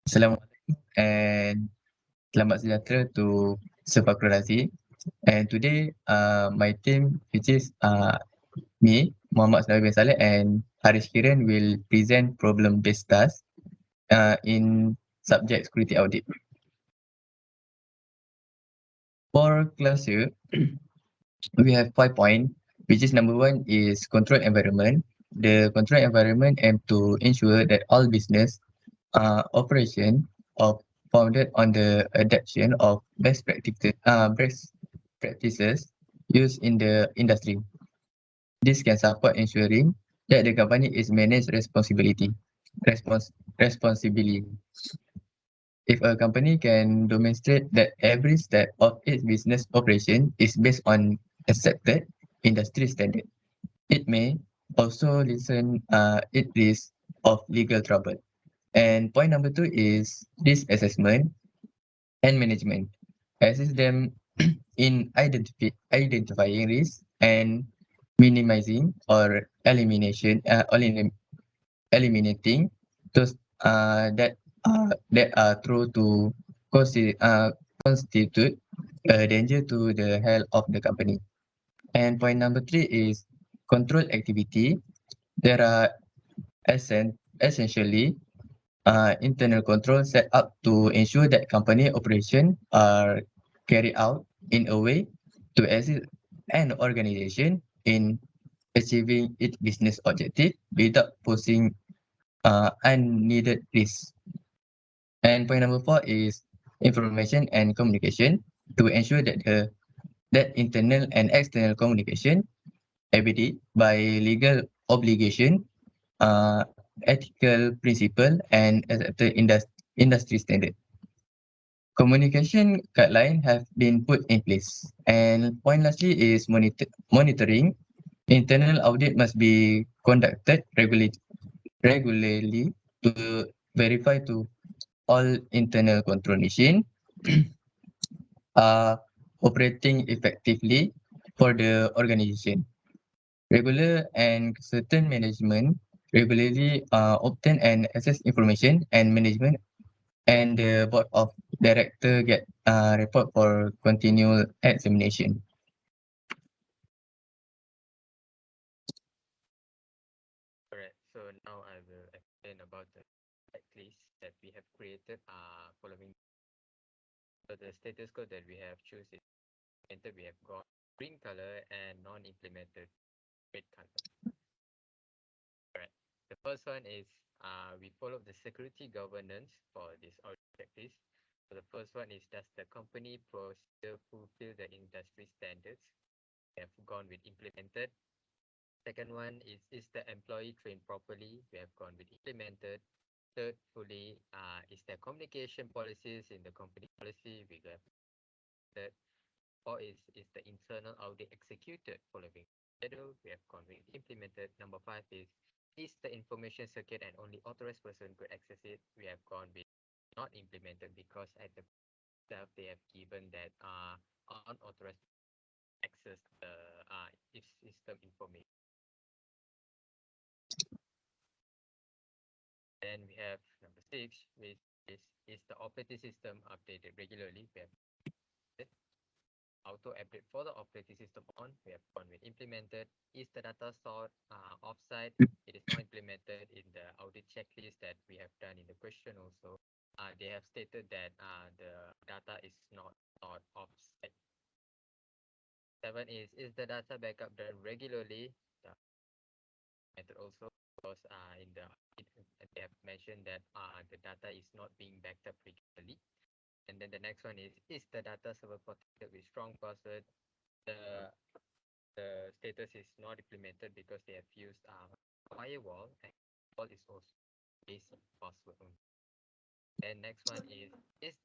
Assalamualaikum and selamat sejahtera to Sefakrulasi. And today, my team, which is me, Muhammad Saleh bin Saleh, and Harish Kiran will present problem-based tasks in subject security audit. For cluster, we have 5 points, which is number one is control environment. The control environment aim to ensure that all business operation of founded on the adoption of best practices used in the industry. This can support ensuring that the company is managed responsibly. If a company can demonstrate that every step of its business operation is based on accepted industry standard, it may also listen it risk of legal trouble. And point number two is risk assessment and management. Assist them in identifying risks and minimizing or eliminating those that are true to constitute a danger to the health of the company. And point number three is control activity. There are essentially internal control set up to ensure that company operation are carried out in a way to assist an organization in achieving its business objective without posing unneeded risks. And point number four is information and communication to ensure that internal and external communication evident by legal obligation, uh, ethical principle, and accepted industry standard. Communication guidelines have been put in place. And point lastly is monitoring. Internal audit must be conducted regularly to verify to all internal control machine are operating effectively for the organization. Regular and certain management regularly obtain and access information and management and the board of director get report for continual examination. Correct. So now I will explain about the checklist that we have created following. So the status code that we have choose is implemented. We have got green color and non-implemented red color. Correct. The first one is we follow the security governance for this audit checklist. So the first one is, does the company procedure fulfill the industry standards? We have gone with implemented. Second one is the employee trained properly? We have gone with implemented. Third, fully, is there communication policies in the company policy? We have that. Or is the internal audit executed following schedule? We have gone with implemented. Number five is the information secure and only authorized person could access it? We have gone with not implemented because at the itself they have given that unauthorized access the if system information. Then we have number six, which is the operating system updated regularly. We have auto update for the operating system on. We have gone with implemented. Is the data stored offsite? It is not implemented in the audit checklist that we have done in the question also. They have stated that the data is not stored offsite. Seven is the data backup done regularly? The method also, because in the they have mentioned that the data is not being backed up regularly. And then the next one is the data server protected with strong password? The the status is not implemented because they have used firewall, and firewall is also based on password only. And next one is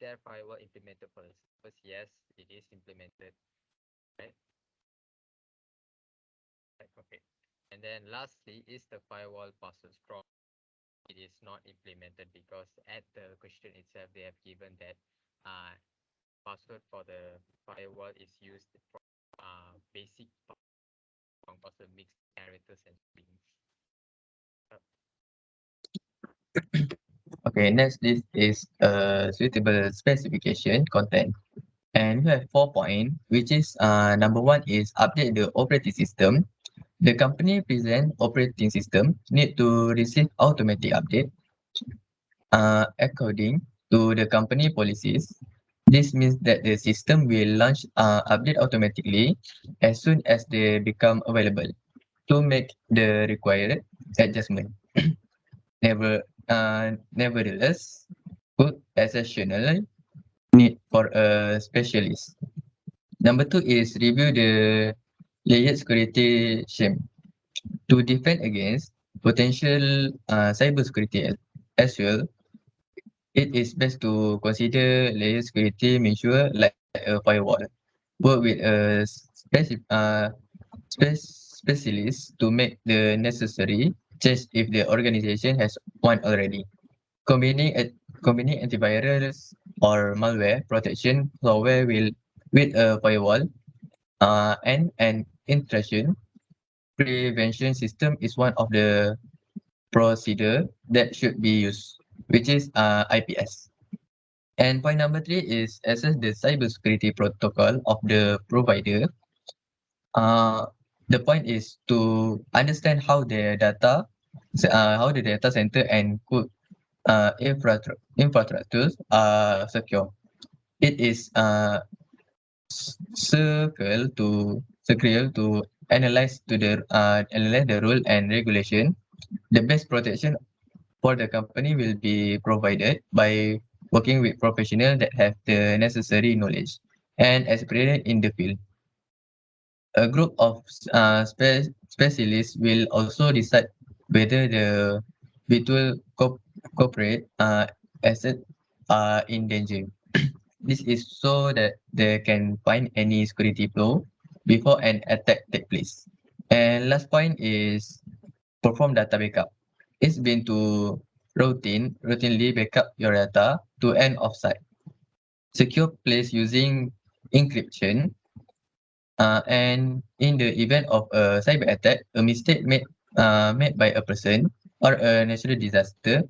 there firewall implemented for the servers? Yes, it is implemented. Right. Right. Okay. And then lastly, is the firewall password strong? It is not implemented because at the question itself they have given that uh, password for the firewall is used for basic strong password mixed characters and strings. Uh, Okay, next list is suitable specification content. And we have 4 points, which is number one is update the operating system. The company present operating system need to receive automatic update according to the company policies. This means that the system will launch update automatically as soon as they become available to make the required adjustment. Nevertheless, could exceptionally need for a specialist. Number two is review the layered security scheme to defend against potential cybersecurity as well. It is best to consider layer security measure like a firewall. Work with a specialist to make the necessary change if the organization has one already. Combining a, combining antivirus or malware protection software will with a firewall and an intrusion prevention system is one of the procedure that should be used, which is IPS. And point number three is assess the cybersecurity protocol of the provider. Uh, the point is to understand how the data center and code infrastructures are secure. It is circle to analyze the rule and regulation. The best protection for the company will be provided by working with professionals that have the necessary knowledge and experience in the field. A group of specialists will also decide whether the virtual corporate assets are in danger. This is so that they can find any security flaw before an attack take place. And last point is perform data backup. It's been to routinely backup your data to end of site. Secure place using encryption. And in the event of a cyber attack, a mistake made by a person or a natural disaster,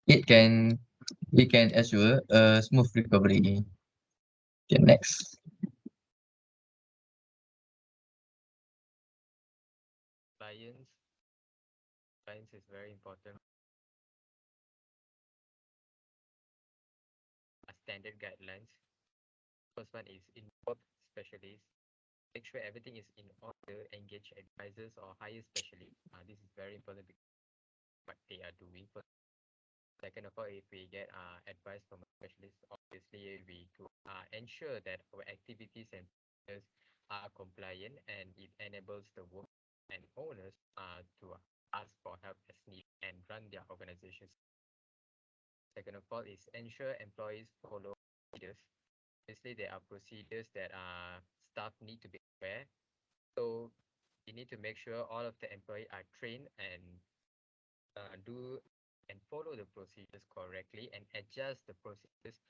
it can we can assure a smooth recovery. Okay, next. Clients, clients is very important. Standard guidelines. First one is involve specialists. Make sure everything is in order. Engage advisors or hire specialists. This is very important because what they are doing. Second of all, if we get advice from a specialist, obviously we to ensure that our activities and procedures are compliant, and it enables the work and owners to ask for help as needed and run their organizations. Second of all is ensure employees follow procedures. Obviously, there are procedures that staff need to be aware. So we need to make sure all of the employees are trained and do and follow the procedures correctly and adjust the procedures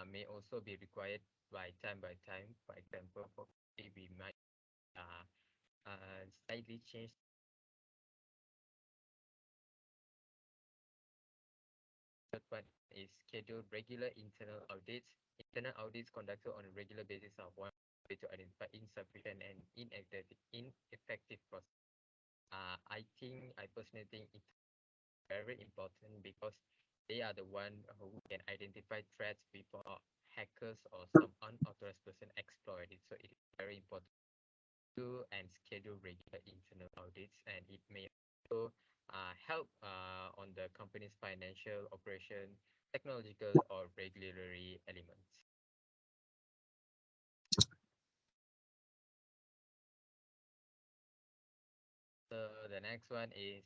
may also be required by time. For example, for we might uh, slightly change. Third one is schedule regular internal audits. Internal audits conducted on a regular basis are one way to identify insufficient and ineffective process. I personally think it's very important because they are the one who can identify threats before hackers or some unauthorized person exploit it. So it is very important to and schedule regular internal audits, and it may also help on the company's financial operation, technological or regulatory elements. So the next one is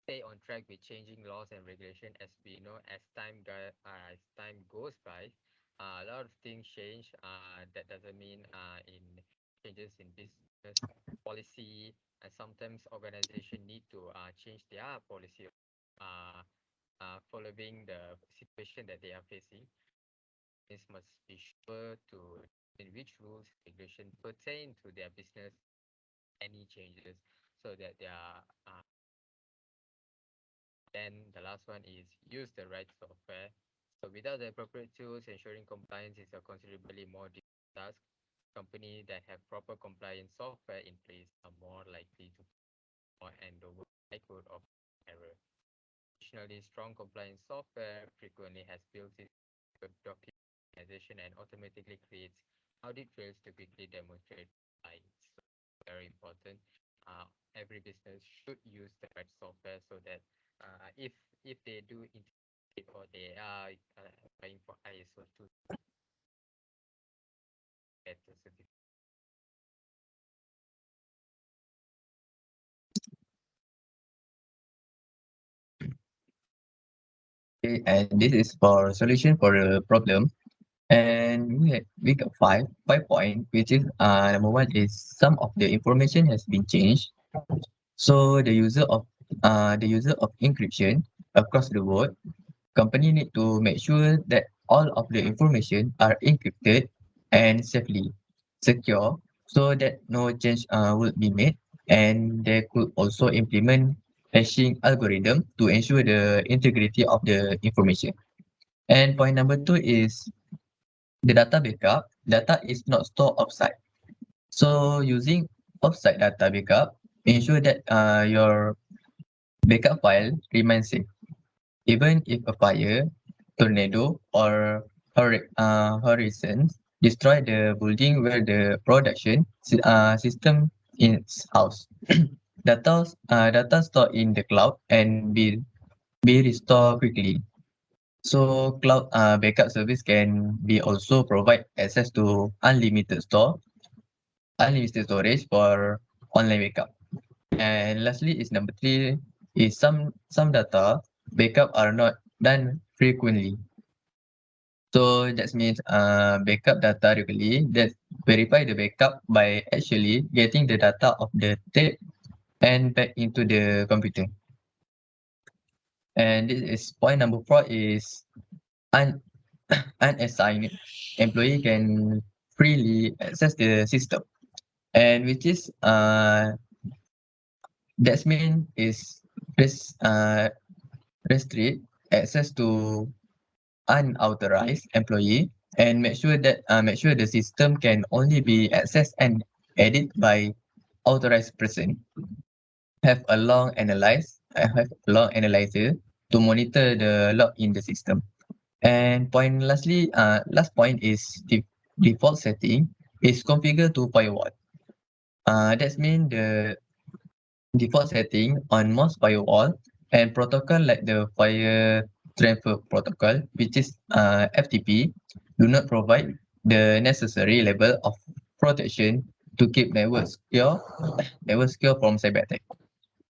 stay on track with changing laws and regulation. As we know, as time goes by, a lot of things change. That doesn't mean in changes in business policy, and sometimes organization need to change their policy, uh, following the situation that they are facing. This must be sure to in which rules regulation pertain to their business, any changes, so that they are Then the last one is use the right software. So without the appropriate tools, ensuring compliance is a considerably more difficult task. Companies that have proper compliance software in place are more likely to more and lower likelihood of error. Additionally, strong compliance software frequently has built-in documentation and automatically creates audit trails to quickly demonstrate compliance. So very important. Uh, every business should use the right software so that if they do integrate or they are applying for ISO to get the certificate. Okay, and this is for solution for the problem. And we got five point, which is number one is some of the information has been changed. So the user of encryption across the world, company need to make sure that all of the information are encrypted and safely secure so that no change will be made. And they could also implement hashing algorithm to ensure the integrity of the information. And point number two is the data backup. Data is not stored offsite. So using offsite data backup ensure that your backup file remains safe. Even if a fire, tornado, or hurricane destroy the building where the production system is housed, data stored in the cloud and be restored quickly. So cloud backup service can be also provide access to unlimited storage for online backup. And lastly is number three is some data backup are not done frequently. So that means backup data regularly that verify the backup by actually getting the data of the tape and back into the computer. And this is point number four is un unassigned employee can freely access the system. And which is that mean is res, uh, restrict access to unauthorized employee and make sure the system can only be accessed and edited by authorized person. Have a long analyzer to monitor the log in the system. And last point is the default setting is configured to firewall. That means the default setting on most firewall and protocol like the fire transfer protocol, which is FTP, do not provide the necessary level of protection to keep network secure from cyber attack.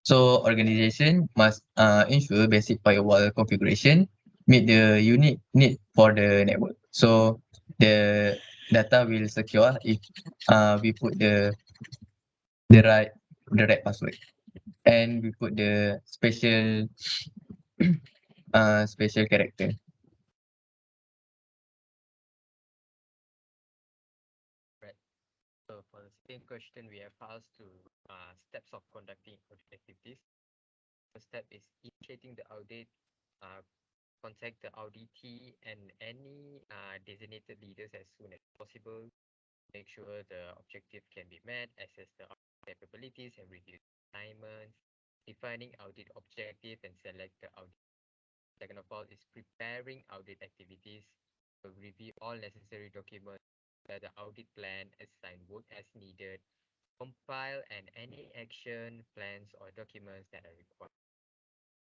So organization must ensure basic firewall configuration meet the unique need for the network. So the data will secure if we put the right the right password and we put the special character. Right. So for the second question, we have asked to steps of conducting audit activities. First step is initiating the audit. Uh, Contact the auditee and any designated leaders as soon as possible. Make sure the objective can be met, assess the audit capabilities and reduce assignments, defining audit objective and select the audit. Second of all is preparing audit activities. So review all necessary documents, prepare the audit plan, assign work as needed, compile and any action plans or documents that are required.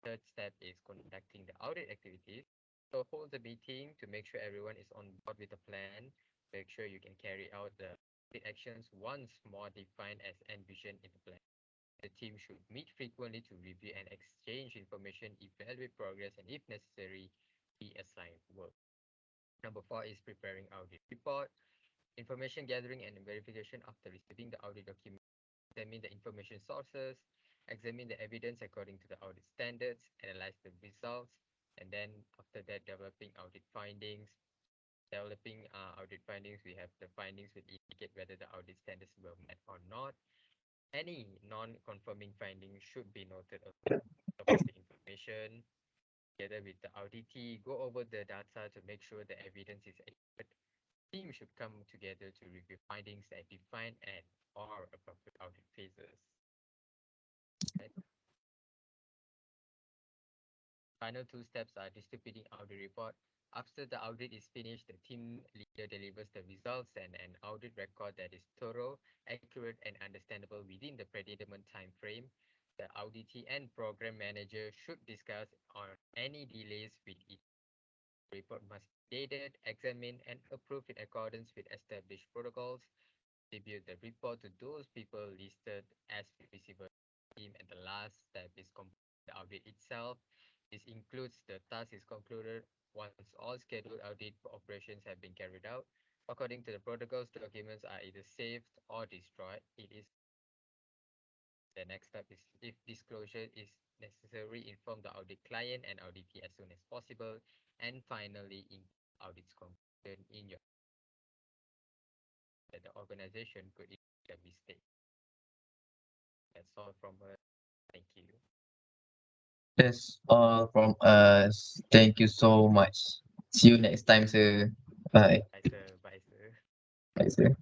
Third step is conducting the audit activities. So hold the meeting to make sure everyone is on board with the plan. Make sure you can carry out the audit actions once more defined as envisioned in the plan. The team should meet frequently to review and exchange information, evaluate progress, and if necessary, reassign work. Number four is preparing audit report. Information gathering and verification after receiving the audit document. Examine the information sources, examine the evidence according to the audit standards, analyze the results, and then after that, developing audit findings. We have the findings which indicate whether the audit standards were met or not. Any non-conforming findings should be noted along with the information. organization together with the auditee, go over the data to make sure the evidence is accurate. Team should come together to review findings that define and or appropriate audit phases. Right? Final two steps are distributing audit report. After the audit is finished, the team leader delivers the results and an audit record that is thorough, accurate, and understandable within the predetermined time frame. The auditee and program manager should discuss on any delays with each. Report must be dated, examined, and approved in accordance with established protocols. Distribute the report to those people listed as receivers team, and the last step is complete the audit itself. This includes the task is concluded once all scheduled audit operations have been carried out. According to the protocols, documents are either saved or destroyed. It is the next step is if disclosure is necessary, inform the audit client and auditee as soon as possible. And finally, in audit's conclusion in your that the organization could make a mistake. That's all from us. Thank you. That's all from us. Thank you so much. See you next time, sir. Bye. Bye, sir. Bye, sir. Bye, sir.